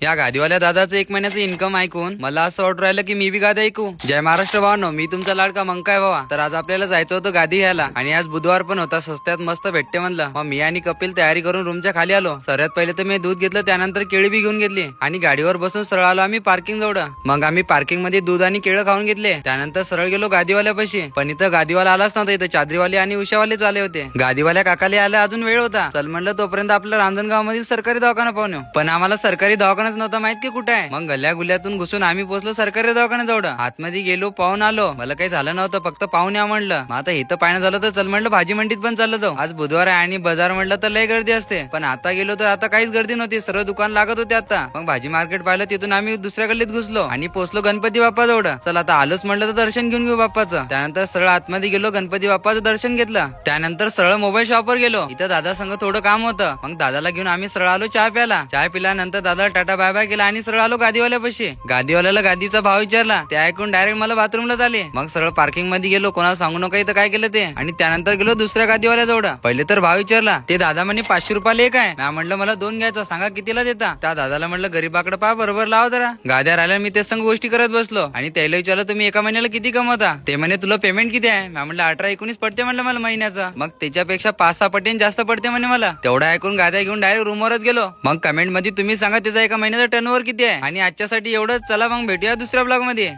या गादीवाल्या दादाचं 1 महिन्याचं इन्कम ऐकून मला असं वाटू राहिलं की मी बी गादी ऐकू। जय महाराष्ट्र भावांनो, मी तुमचा लाडका मंकाय भावा। तर आज आपल्याला जायचं होतं गादी घ्यायला आणि आज बुधवार पण होता, स्वस्त्यात मस्त भेटते म्हणलं। मग मी आणि कपिल तयारी करून रूमच्या खाली आलो। सर्वात पहिले तर मी दूध घेतलं, त्यानंतर केळी बी घेऊन घेतली आणि गाडीवर बसून सरळ आलो आम्ही पार्किंग जवळ। मग आम्ही पार्किंग मध्ये दूध आणि केळं खाऊन घेतले, त्यानंतर सरळ गेलो गादीवाल्यापाशी। पण इथं गादीवाला आलाच नव्हता, इथं चादरीवाले आणि उषावालेच आले होते। गादीवाल्या काकाले आला अजून वेळ होता, चल म्हणलं तोपर्यंत आपल्या रांजणगाव मधील सरकारी दवाखाना पाहून येऊ। पण आम्हाला सरकारी दवाखानाच नव्हता माहित की कुठे आहे। मग गल्ल्या गुल्ल्यातून घुसून आम्ही पोहोचलो सरकारी दवाखान्याजवळ। आतमध्ये गेलो, पाहून आलो, मला काही झालं नव्हतं, फक्त पाहून या म्हणलं। मग आता इथं पाहणं झालं तर चल म्हणलं भाजी मंडीत पण चाललं जाऊ, आज बुधवार आहे आणि बाजार म्हणलं तर लय गर्दी असते। पण आता गेलो तर आता काहीच गर्दी नव्हती, सर्व दुकान लागत होते आता। मग भाजी मार्केट पाहिलं, तिथून आम्ही दुसऱ्या गल्लीत घुसलो आणि पोहोचलो गणपती बाप्पा जवळ। चल आता आलोच म्हणलं तर दर्शन घेऊन घेऊ बाप्पाचं। त्यानंतर सरळ आतमध्ये गेलो, गणपती बाप्पाचं दर्शन घेतलं, त्यानंतर सरळ मोबाईल शॉपवर गेलो। इथं दादा संग थोडं काम होतं, मग दादाला घेऊन आम्ही सरळ आलो चहा प्याला। चहा पिल्यानंतर दादा टाटा बाय बाय केला आणि सरळ आलो गादीवाल्यापाशी। गादीवाल्याला गादीचा भाव विचारला, ते ऐकून डायरेक्ट मला बाथरूमला झाले। मग सरळ पार्किंग मध्ये गेलो, कोणाला सांगू नका इथं काय केलं ते, आणि त्यानंतर गेलो दुसऱ्या गादीवाल्याजवळ। पहिले तर भाव विचारला, ते दादा म्हणे 500 रुपयाला एक आहे। मी म्हणलं मला 2 घ्यायचा, सांगा कितीला देता। त्या दादाला म्हणलं गरीबाकडे पहा, बरोबर लावा जरा। गाद्या राहिल्या, मी ते संग गोष्टी करत बसलो आणि त्याला विचारलं तुम्ही एका महिन्याला किती कमवता। ते म्हणे तुला पेमेंट किती आहे। मी म्हणलं 18-19 पडते म्हणलं मला महिन्याचा। मग त्याच्यापेक्षा 5-6 पटीने जास्त पडते म्हणे मला। तेवढा ऐकून गाद्या घेऊन डायरेक्ट रूमवरच गेलो। मग कमेंट मध्ये तुम्ही सांगा त्याचा एका महिन्याचा टर्नओव्हर किती आहे। आणि आजच्यासाठी एवढंच, चला मग भेटूया दुसऱ्या ब्लॉग मध्ये।